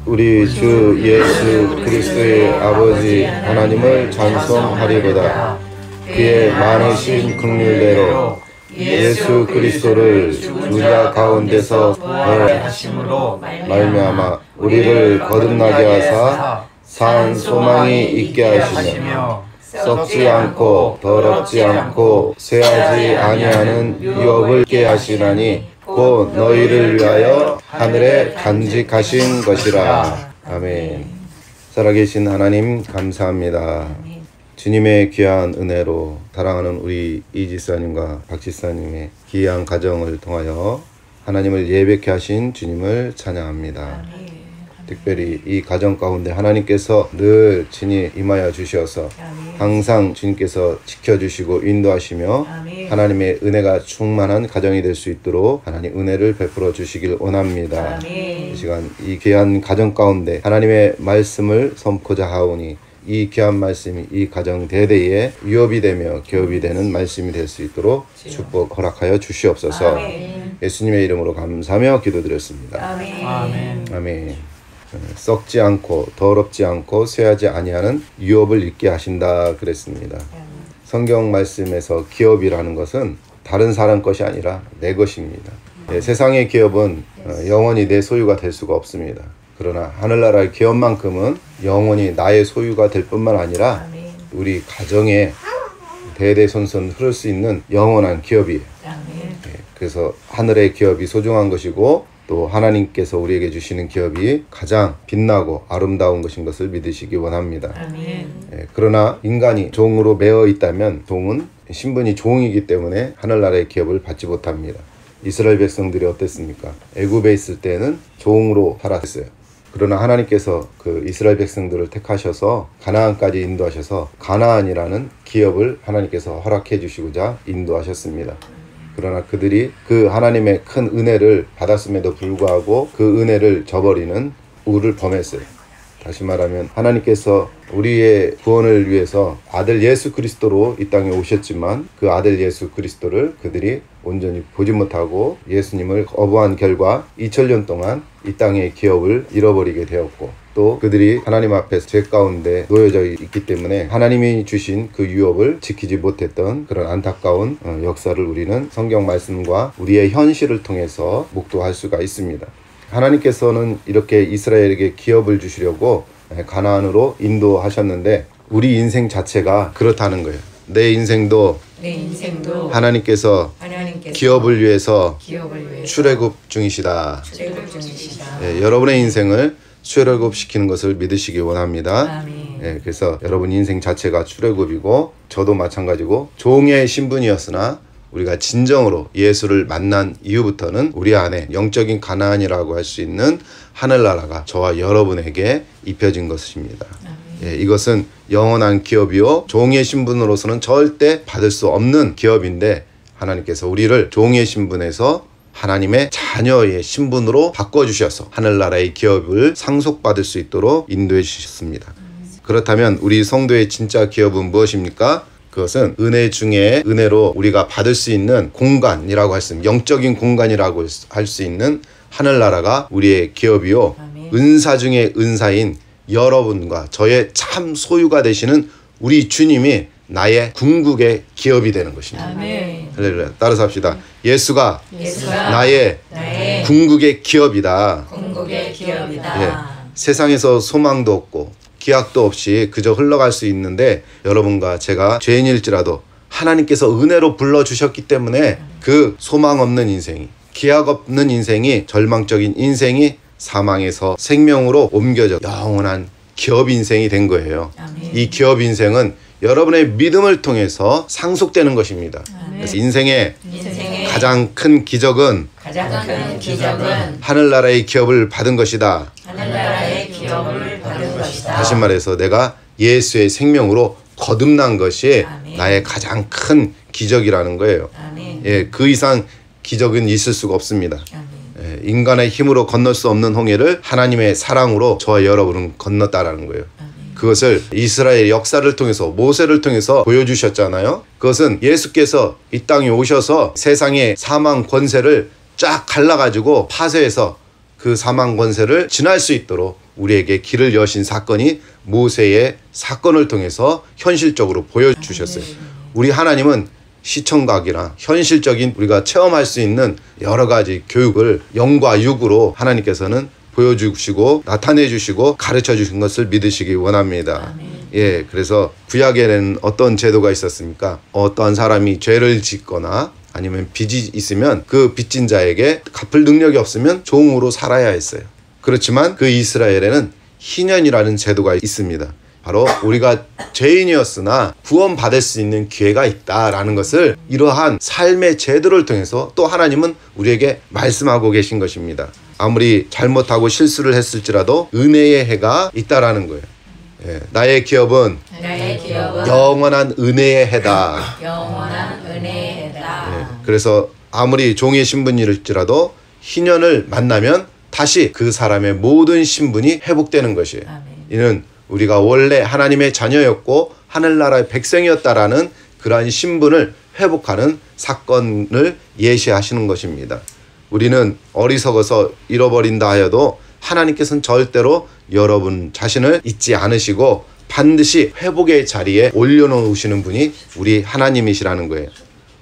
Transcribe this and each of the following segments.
우리 주 예수 그리스도의 아버지 하나님을 찬송하리로다. 그의 많으신 긍휼대로 예수 그리스도를 주자 가운데서 부활하심으로 말미암아 우리를 거듭나게 하사 산 소망이 있게 하시며 썩지 않고 더럽지 않고 쇠하지 아니하는 유업을 있게 하시나니 곧 너희를 위하여 하늘에 간직하신 것이라. 아멘. 살아계신 하나님 감사합니다. 주님의 귀한 은혜로 사랑하는 우리 이지사님과 박지사님의 귀한 가정을 통하여 하나님을 예배케 하신 주님을 찬양합니다. 특별히 이 가정 가운데 하나님께서 늘 친히 임하여 주셔서 항상 주님께서 지켜주시고 인도하시며 하나님의 은혜가 충만한 가정이 될 수 있도록 하나님 은혜를 베풀어 주시길 원합니다. 이 시간 이 귀한 가정 가운데 하나님의 말씀을 섬고자 하오니 이 귀한 말씀이 이 가정 대대에 유업이 되며 기업이 되는 말씀이 될 수 있도록 축복 허락하여 주시옵소서. 예수님의 이름으로 감사하며 기도드렸습니다. 아멘. 아멘. 썩지 않고 더럽지 않고 쇠하지 아니하는 유업을 있게 하신다 그랬습니다. 성경 말씀에서 기업이라는 것은 다른 사람 것이 아니라 내 것입니다. 세상의 기업은 영원히 내 소유가 될 수가 없습니다. 그러나 하늘나라의 기업만큼은 영원히 나의 소유가 될 뿐만 아니라 우리 가정에 대대손손 흐를 수 있는 영원한 기업이에요. 그래서 하늘의 기업이 소중한 것이고 또 하나님께서 우리에게 주시는 기업이 가장 빛나고 아름다운 것인 것을 믿으시기 원합니다. 그러나 인간이 종으로 매어 있다면 종은 신분이 종이기 때문에 하늘나라의 기업을 받지 못합니다. 이스라엘 백성들이 어땠습니까? 애굽에 있을 때는 종으로 살았어요. 그러나 하나님께서 그 이스라엘 백성들을 택하셔서 가나안까지 인도하셔서 가나안이라는 기업을 하나님께서 허락해 주시고자 인도하셨습니다. 그러나 그들이 그 하나님의 큰 은혜를 받았음에도 불구하고 그 은혜를 저버리는 우를 범했어요. 다시 말하면 하나님께서 우리의 구원을 위해서 아들 예수 그리스도로 이 땅에 오셨지만 그 아들 예수 그리스도를 그들이 온전히 보지 못하고 예수님을 거부한 결과 2000년 동안 이 땅의 기업을 잃어버리게 되었고 또 그들이 하나님 앞에서 죄 가운데 놓여져 있기 때문에 하나님이 주신 그 유업을 지키지 못했던 그런 안타까운 역사를 우리는 성경 말씀과 우리의 현실을 통해서 목도할 수가 있습니다. 하나님께서는 이렇게 이스라엘에게 기업을 주시려고 가나안으로 인도하셨는데 우리 인생 자체가 그렇다는 거예요. 내 인생도 하나님께서 기업을 위해서 출애굽 중이시다. 여러분의 인생을 출애굽시키는 것을 믿으시기 원합니다. 그래서 여러분 인생 자체가 출애굽이고 저도 마찬가지고 종의 신분이었으나 우리가 진정으로 예수를 만난 이후부터는 우리 안에 영적인 가나안이라고 할 수 있는 하늘나라가 저와 여러분에게 입혀진 것입니다. 이것은 영원한 기업이요 종의 신분으로서는 절대 받을 수 없는 기업인데 하나님께서 우리를 종의 신분에서 하나님의 자녀의 신분으로 바꿔주셔서 하늘나라의 기업을 상속받을 수 있도록 인도해 주셨습니다. 그렇다면 우리 성도의 진짜 기업은 무엇입니까? 그것은 은혜 중에 은혜로 우리가 받을 수 있는 공간이라고 할 수 있는 영적인 공간이라고 할 수 있는 하늘나라가 우리의 기업이요 은사 중에 은사인 여러분과 저의 참 소유가 되시는 우리 주님이 나의 궁극의 기업이 되는 것입니다. 할렐루야. 따라서 합시다. 예수가 나의 궁극의 기업이다. 세상에서 소망도 없고 기약도 없이 그저 흘러갈 수 있는데 여러분과 제가 죄인일지라도 하나님께서 은혜로 불러주셨기 때문에 그 소망 없는 인생이 기약 없는 인생이 절망적인 인생이 사망에서 생명으로 옮겨져 영원한 기업 인생이 된 거예요. 이 기업 인생은 여러분의 믿음을 통해서 상속되는 것입니다. 그래서 인생의 가장 큰 기적은 하늘나라의 기업을 받은 것이다. 다시 말해서 내가 예수의 생명으로 거듭난 것이 나의 가장 큰 기적이라는 거예요. 그 이상 기적은 있을 수가 없습니다. 인간의 힘으로 건널 수 없는 홍해를 하나님의 사랑으로 저와 여러분은 건넜다라는 거예요. 그것을 이스라엘 역사를 통해서 모세를 통해서 보여주셨잖아요. 그것은 예수께서 이 땅에 오셔서 세상의 사망 권세를 쫙 갈라가지고 파쇄해서 그 사망 권세를 지날 수 있도록 우리에게 길을 여신 사건이 모세의 사건을 통해서 현실적으로 보여주셨어요. 우리 하나님은 시청각이나 현실적인 우리가 체험할 수 있는 여러 가지 교육을 영과 육으로 하나님께서는 보여주시고 나타내 주시고 가르쳐 주신 것을 믿으시기 원합니다. 예, 그래서 구약에는 어떤 제도가 있었습니까? 어떠한 사람이 죄를 짓거나 아니면 빚이 있으면 그 빚진 자에게 갚을 능력이 없으면 종으로 살아야 했어요. 그렇지만 그 이스라엘에는 희년이라는 제도가 있습니다. 바로 우리가 죄인이었으나 구원받을 수 있는 기회가 있다라는 것을 이러한 삶의 제도를 통해서 또 하나님은 우리에게 말씀하고 계신 것입니다. 아무리 잘못하고 실수를 했을지라도 은혜의 해가 있다라는 거예요. 예, 나의 기업은 영원한 은혜의 해다. 영원한 은혜의 해다. 예, 그래서 아무리 종의 신분일지라도 희년을 만나면 다시 그 사람의 모든 신분이 회복되는 것이에요. 이는 우리가 원래 하나님의 자녀였고 하늘나라의 백성이었다라는 그러한 신분을 회복하는 사건을 예시하시는 것입니다. 우리는 어리석어서 잃어버린다 하여도 하나님께서는 절대로 여러분 자신을 잊지 않으시고 반드시 회복의 자리에 올려놓으시는 분이 우리 하나님이시라는 거예요.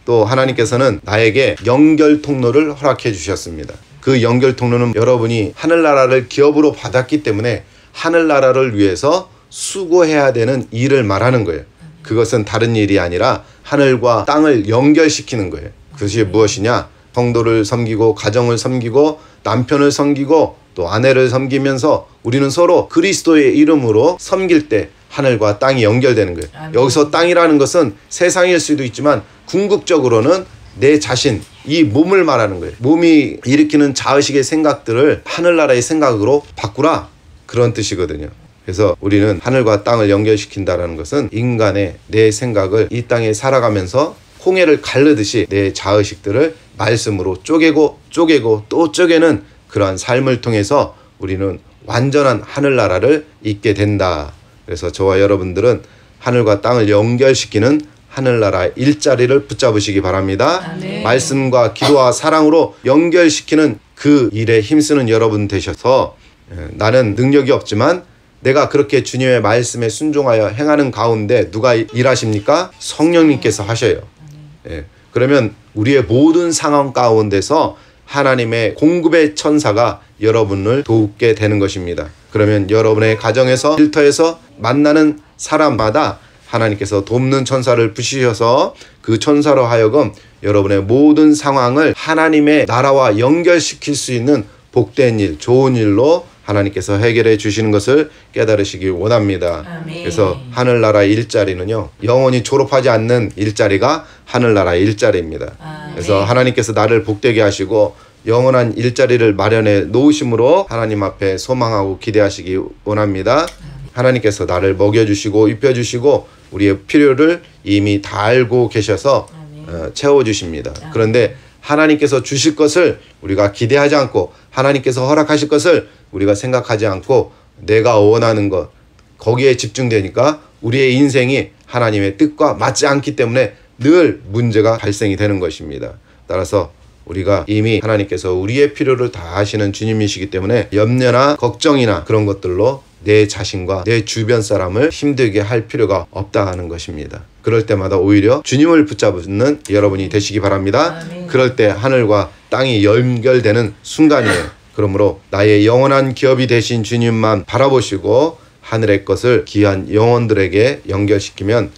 또 하나님께서는 나에게 연결 통로를 허락해 주셨습니다. 그 연결 통로는 여러분이 하늘나라를 기업으로 받았기 때문에 하늘나라를 위해서 수고해야 되는 일을 말하는 거예요. 그것은 다른 일이 아니라 하늘과 땅을 연결시키는 거예요. 그것이 무엇이냐? 성도를 섬기고 가정을 섬기고 남편을 섬기고 또 아내를 섬기면서 우리는 서로 그리스도의 이름으로 섬길 때 하늘과 땅이 연결되는 거예요. 여기서 땅이라는 것은 세상일 수도 있지만 궁극적으로는 내 자신, 이 몸을 말하는 거예요. 몸이 일으키는 자의식의 생각들을 하늘나라의 생각으로 바꾸라, 그런 뜻이거든요. 그래서 우리는 하늘과 땅을 연결시킨다는 것은 인간의 내 생각을 이 땅에 살아가면서 홍해를 가르듯이 내 자의식들을 말씀으로 쪼개고 또 쪼개는 그러한 삶을 통해서 우리는 완전한 하늘나라를 잊게 된다. 그래서 저와 여러분들은 하늘과 땅을 연결시키는 하늘나라 일자리를 붙잡으시기 바랍니다. 말씀과 기도와 사랑으로 연결시키는 그 일에 힘쓰는 여러분 되셔서 나는 능력이 없지만 내가 그렇게 주님의 말씀에 순종하여 행하는 가운데 누가 일하십니까? 성령님께서 하셔요. 예, 그러면 우리의 모든 상황 가운데서 하나님의 공급의 천사가 여러분을 돕게 되는 것입니다. 그러면 여러분의 가정에서 일터에서 만나는 사람마다 하나님께서 돕는 천사를 부시셔서 그 천사로 하여금 여러분의 모든 상황을 하나님의 나라와 연결시킬 수 있는 복된 일, 좋은 일로 하나님께서 해결해 주시는 것을 깨달으시기 원합니다. 아멘. 그래서 하늘나라의 일자리는요, 영원히 졸업하지 않는 일자리가 하늘나라의 일자리입니다. 아멘. 그래서 하나님께서 나를 복되게 하시고 영원한 일자리를 마련해 놓으심으로 하나님 앞에 소망하고 기대하시기 원합니다. 하나님께서 나를 먹여주시고 입혀주시고 우리의 필요를 이미 다 알고 계셔서 채워주십니다. 그런데 하나님께서 주실 것을 우리가 기대하지 않고 하나님께서 허락하실 것을 우리가 생각하지 않고 내가 원하는 것 거기에 집중되니까 우리의 인생이 하나님의 뜻과 맞지 않기 때문에 늘 문제가 발생이 되는 것입니다. 따라서 우리가 이미 하나님께서 우리의 필요를 다 아시는 주님이시기 때문에 염려나 걱정이나 그런 것들로 내 자신과 내 주변 사람을 힘들게 할 필요가 없다는 것입니다. 그럴 때마다 오히려 주님을 붙잡는 여러분이 되시기 바랍니다. 아멘. 그럴 때 하늘과 땅이 연결되는 순간이에요. 그러므로 나의 영원한 기업이 되신 주님만 바라보시고 하늘의 것을 귀한 영혼들에게 연결시키면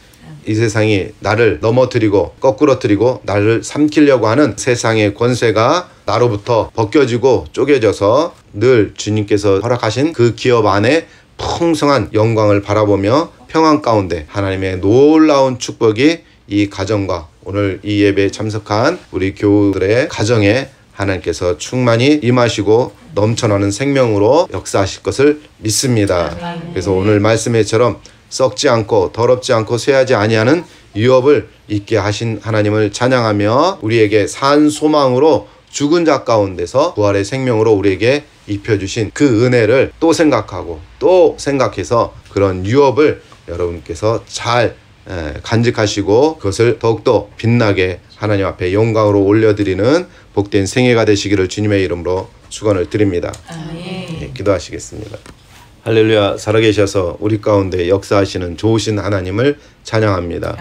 이 세상이 나를 넘어뜨리고 거꾸러뜨리고 나를 삼키려고 하는 세상의 권세가 나로부터 벗겨지고 쪼개져서 늘 주님께서 허락하신 그 기업 안에 풍성한 영광을 바라보며 평안 가운데 하나님의 놀라운 축복이 이 가정과 오늘 이 예배에 참석한 우리 교우들의 가정에 하나님께서 충만히 임하시고 넘쳐나는 생명으로 역사하실 것을 믿습니다. 그래서 오늘 말씀에처럼 썩지 않고 더럽지 않고 쇠하지 아니하는 유업을 있게 하신 하나님을 찬양하며 우리에게 산 소망으로 죽은 자 가운데서 부활의 생명으로 우리에게 입혀주신 그 은혜를 또 생각하고 또 생각해서 그런 유업을 여러분께서 잘 간직하시고 그것을 더욱더 빛나게 하나님 앞에 영광으로 올려드리는 복된 생애가 되시기를 주님의 이름으로 축원을 드립니다. 예, 기도하시겠습니다. 할렐루야. 살아계셔서 우리 가운데 역사하시는 좋으신 하나님을 찬양합니다.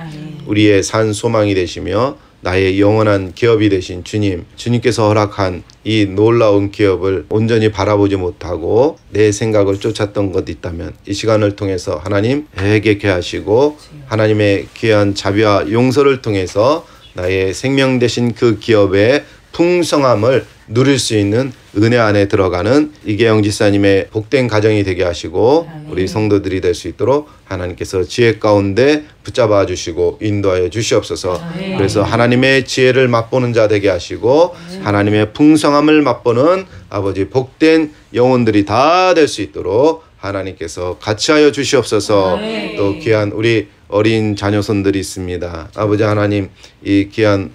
우리의 산 소망이 되시며 나의 영원한 기업이 되신 주님, 주님께서 허락한 이 놀라운 기업을 온전히 바라보지 못하고 내 생각을 쫓았던 것 있다면 이 시간을 통해서 하나님 회개케 하시고 하나님의 귀한 자비와 용서를 통해서 나의 생명 되신 그 기업의 풍성함을 누릴 수 있는 은혜 안에 들어가는 이계영 지사님의 복된 가정이 되게 하시고 우리 성도들이 될 수 있도록 하나님께서 지혜 가운데 붙잡아 주시고 인도하여 주시옵소서. 그래서 하나님의 지혜를 맛보는 자 되게 하시고 하나님의 풍성함을 맛보는 아버지 복된 영혼들이 다 될 수 있도록 하나님께서 같이 하여 주시옵소서. 또 귀한 우리 어린 자녀손들이 있습니다. 아버지 하나님, 이 귀한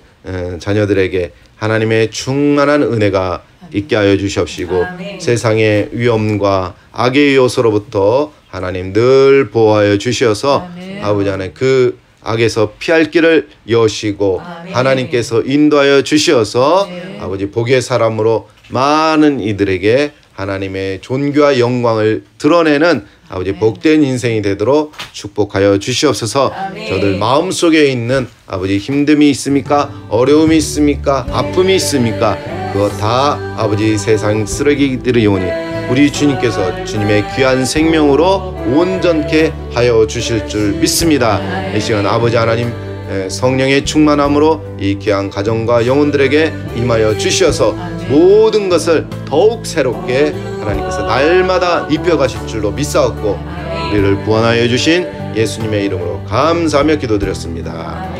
자녀들에게 하나님의 충만한 은혜가 있게 하여 주시옵시고 세상의 위험과 악의 요소로부터 하나님 늘 보호하여 주시어서 아버지 하나님 그 악에서 피할 길을 여시고 하나님께서 인도하여 주시어서 아버지 복의 사람으로 많은 이들에게 하나님의 존귀와 영광을 드러내는 아버지 복된 인생이 되도록 축복하여 주시옵소서. 저들 마음속에 있는 아버지 힘듦이 있습니까? 어려움이 있습니까? 아픔이 있습니까? 그거 다 아버지 세상 쓰레기들이 오니 우리 주님께서 주님의 귀한 생명으로 온전케 하여 주실 줄 믿습니다. 이 시간 아버지 하나님 성령의 충만함으로 이 귀한 가정과 영혼들에게 임하여 주시어서 모든 것을 더욱 새롭게 하나님께서 날마다 입혀가실 줄로 믿사옵고 우리를 구원하여 주신 예수님의 이름으로 감사하며 기도드렸습니다.